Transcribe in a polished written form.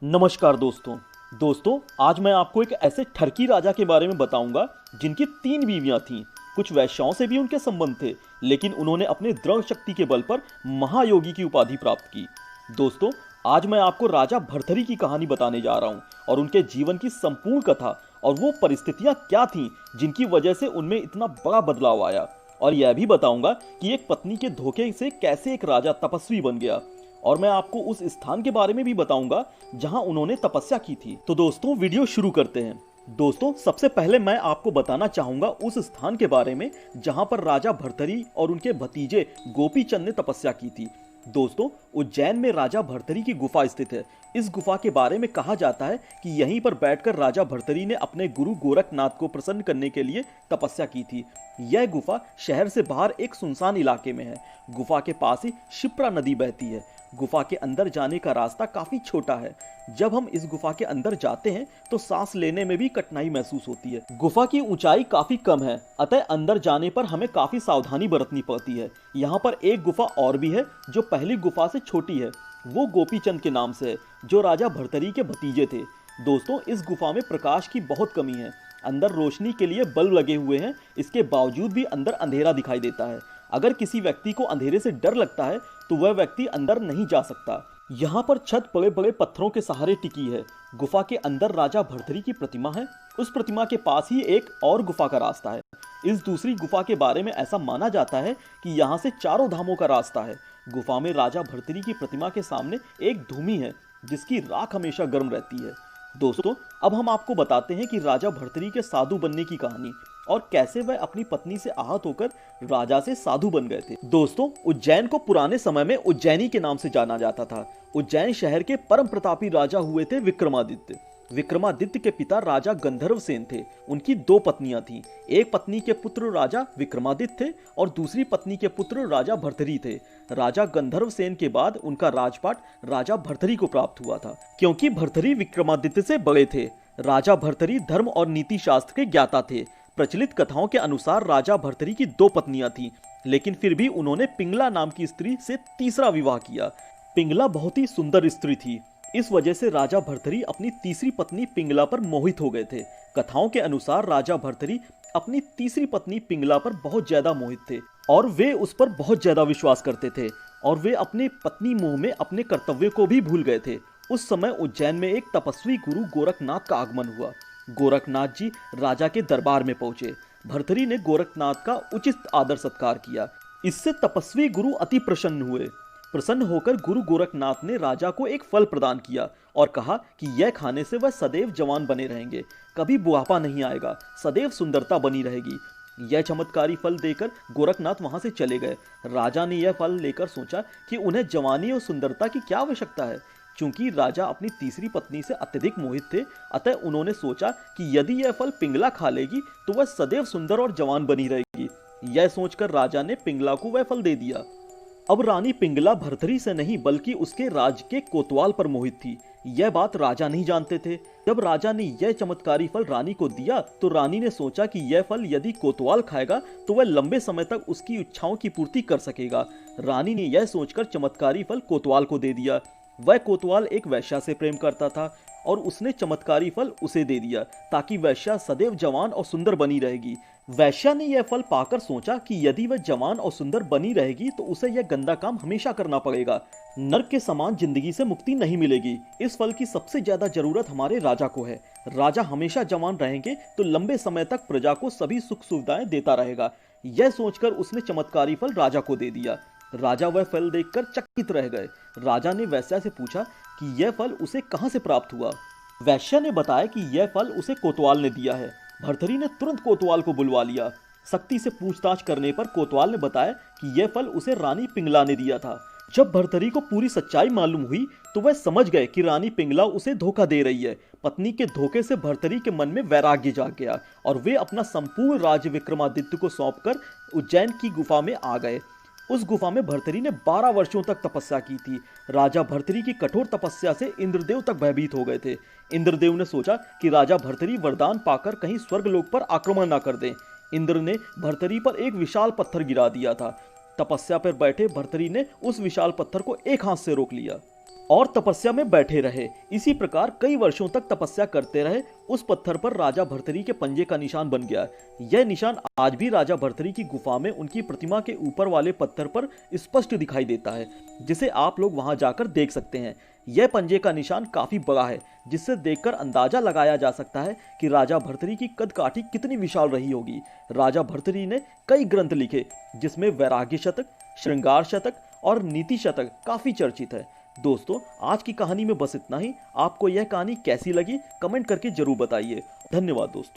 नमस्कार दोस्तों आज मैं आपको एक ऐसे ठरकी राजा के बारे में बताऊंगा जिनकी 3 बीवियां थीं। कुछ वैश्याओं से भी उनके संबंध थे, लेकिन उन्होंने अपने दृढ़ शक्ति के बल पर महायोगी की उपाधि प्राप्त की। दोस्तों, आज मैं आपको राजा भर्तृहरि की कहानी बताने जा रहा हूं और उनके जीवन की संपूर्ण कथा और वो परिस्थितियां क्या थीं जिनकी वजह से उनमें इतना बड़ा बदलाव आया। और यह भी बताऊंगा कि एक पत्नी के धोखे से कैसे एक राजा तपस्वी बन गया। और मैं आपको उस स्थान के बारे में भी बताऊंगा जहां उन्होंने तपस्या की थी। तो दोस्तों, वीडियो शुरू करते हैं। दोस्तों, सबसे पहले मैं आपको बताना चाहूंगा उस स्थान के बारे में जहां पर राजा भर्तृहरि और उनके भतीजे गोपीचंद ने तपस्या की थी। दोस्तों, उज्जैन में राजा भर्तृहरि की गुफा स्थित है। इस गुफा के बारे में कहा जाता है कि यहीं पर बैठकर राजा भर्तृहरि ने अपने गुरु गोरखनाथ को प्रसन्न करने के लिए तपस्या की थी। यह गुफा शहर से बाहर एक सुनसान इलाके में है। गुफा के पास ही शिप्रा नदी बहती है। गुफा के अंदर जाने का रास्ता काफी छोटा है। जब हम इस गुफा के अंदर जाते हैं तो सांस लेने में भी कठिनाई महसूस होती है। गुफा की ऊंचाई काफी कम है, अतः अंदर जाने पर हमें काफी सावधानी बरतनी पड़ती है। यहाँ पर एक गुफा और भी है जो पहली गुफा से छोटी है। वो गोपीचंद के नाम से है, जो राजा भर्तृहरि के भतीजे थे। दोस्तों, इस गुफा में प्रकाश की बहुत कमी है। अंदर रोशनी के लिए बल्ब लगे हुए हैं, इसके बावजूद भी अंदर अंधेरा दिखाई देता है। अगर किसी व्यक्ति को अंधेरे से डर लगता है तो वह व्यक्ति अंदर नहीं जा सकता। यहाँ पर छत बड़े बड़े पत्थरों के सहारे टिकी है। गुफा के अंदर राजा भर्तृहरि की प्रतिमा है। उस प्रतिमा के पास ही एक और गुफा का रास्ता है। इस दूसरी गुफा के बारे में ऐसा माना जाता है कि यहाँ से 4 धामों का रास्ता है। गुफा में राजा भर्तृहरि की प्रतिमा के सामने एक धूमी है जिसकी राख हमेशा गर्म रहती है। दोस्तों, अब हम आपको बताते हैं कि राजा भर्तृहरि के साधु बनने की कहानी और कैसे वह अपनी पत्नी से आहत होकर राजा से साधु बन गए थे। दोस्तों, उज्जैन को पुराने समय में उज्जैनी के नाम से जाना जाता था। उज्जैन शहर के परम प्रतापी राजा हुए थे विक्रमादित्य। विक्रमादित्य के पिता राजा गंधर्वसेन थे। उनकी 2 पत्नियां थीं। एक पत्नी के पुत्र राजा विक्रमादित्य थे और दूसरी पत्नी के पुत्र राजा भर्तृहरि थे। राजा गंधर्वसेन के बाद उनका राजपाट राजा भर्तृहरि को प्राप्त हुआ था, क्योंकि भर्तृहरि विक्रमादित्य से बड़े थे। राजा भर्तृहरि धर्म और नीति शास्त्र के ज्ञाता थे। प्रचलित कथाओं के अनुसार राजा भर्तृहरि की 2 पत्नियां थीं, लेकिन फिर भी उन्होंने पिंगला नाम की स्त्री से तीसरा विवाह किया। पिंगला बहुत ही सुंदर स्त्री थी। इस वजह से राजा भर्तृहरि अपनी तीसरी पत्नी पिंगला पर मोहित हो गए थे। कथाओं के अनुसार राजा भर्तृहरि अपनी तीसरी पत्नी पिंगला पर बहुत ज्यादा मोहित थे और वे उस पर बहुत ज्यादा विश्वास करते थे और वे अपने पत्नी मोह में अपने कर्तव्य को भी भूल गए थे। उस समय उज्जैन में एक तपस्वी गुरु गोरखनाथ का आगमन हुआ। गोरखनाथ जी राजा के दरबार में पहुंचे। भर्तृहरि ने गोरखनाथ का उचित आदर सत्कार किया। इससे तपस्वी गुरु अति प्रसन्न हुए। प्रसन्न होकर गुरु गोरखनाथ ने राजा को एक फल प्रदान किया और कहा कि यह खाने से वह सदैव जवान बने रहेंगे, कभी बुढ़ापा नहीं आएगा, सदैव सुंदरता बनी रहेगी। यह चमत्कारी फल देकर गोरखनाथ वहां से चले गए। राजा ने यह फल लेकर सोचा कि उन्हें जवानी और सुंदरता की क्या आवश्यकता है। चूंकि राजा अपनी तीसरी पत्नी से अत्यधिक मोहित थे, अतः उन्होंने सोचा कि यदि यह फल पिंगला खा लेगी तो वह सदैव सुंदर और जवान बनी रहेगी। यह सोचकर राजा ने पिंगला को वह फल दे दिया। अब रानी पिंगला भर्तृहरि से नहीं बल्कि उसके राज के कोतवाल पर मोहित थी। यह बात राजा नहीं जानते थे। जब राजा ने यह चमत्कारी फल रानी को दिया तो रानी ने सोचा कि यह फल यदि कोतवाल खाएगा तो वह लंबे समय तक उसकी इच्छाओं की पूर्ति कर सकेगा। रानी ने यह सोचकर चमत्कारी फल कोतवाल को दे दिया। वह कोतवाल एक वैश्या से प्रेम करता था और उसने चमत्कारी फल उसे दे दिया ताकि वैश्या सदैव जवान और सुंदर बनी रहेगी। वैश्या ने यह फल पाकर सोचा कि यदि वह जवान और सुंदर बनी रहेगी तो उसे यह गंदा काम हमेशा करना पड़ेगा। नर्क के समान जिंदगी से मुक्ति नहीं मिलेगी। इस फल की सबसे ज्यादा जरूरत हमारे राजा को है। राजा हमेशा जवान रहेंगे तो लंबे समय तक प्रजा को सभी सुख सुविधाएं देता रहेगा। यह सोचकर उसने चमत्कारी फल राजा को दे दिया। राजा वह फल देखकर चकित रह गए। राजा ने वैश्या से पूछा कि यह फल उसे कहां से प्राप्त हुआ। वैश्या ने बताया कि यह फल उसे कोतवाल ने दिया है। भर्तृहरि ने तुरंत कोतवाल को बुलवा लिया। सख्ती से पूछताछ करने पर कोतवाल ने बताया कि यह फल उसे रानी पिंगला ने दिया था। जब भर्तृहरि को पूरी सच्चाई मालूम हुई तो वह समझ गए कि रानी पिंगला उसे धोखा दे रही है। पत्नी के धोखे से भर्तृहरि के मन में वैराग्य जाग गया और वे अपना संपूर्ण राज्य विक्रमादित्य को सौंपकर उज्जैन की गुफा में आ गए। उस गुफा में भर्तृहरि ने 12 वर्षों तक तपस्या की थी। राजा भर्तृहरि की कठोर तपस्या से इंद्रदेव तक भयभीत हो गए थे। इंद्रदेव ने सोचा कि राजा भर्तृहरि वरदान पाकर कहीं स्वर्गलोक पर आक्रमण न कर दें। इंद्र ने भर्तृहरि पर एक विशाल पत्थर गिरा दिया था। तपस्या पर बैठे भर्तृहरि ने उस विशाल पत्थर को एक हाथ से रोक लिया। और तपस्या में बैठे रहे। इसी प्रकार कई वर्षों तक तपस्या करते रहे। उस पत्थर पर राजा भर्तृहरि के पंजे का निशान बन गया। यह निशान आज भी राजा भर्तृहरि की गुफा में उनकी प्रतिमा के ऊपर वाले पत्थर पर स्पष्ट दिखाई देता है, जिसे आप लोग वहां जाकर देख सकते हैं। यह पंजे का निशान काफी बड़ा है, जिससे देखकर अंदाजा लगाया जा सकता है कि राजा भर्तृहरि की कद काठी कितनी विशाल रही होगी। राजा भर्तृहरि ने कई ग्रंथ लिखे, जिसमें वैराग्य शतक, श्रृंगार शतक और नीति शतक काफी चर्चित है। दोस्तों, आज की कहानी में बस इतना ही। आपको यह कहानी कैसी लगी कमेंट करके जरूर बताइए। धन्यवाद दोस्तों।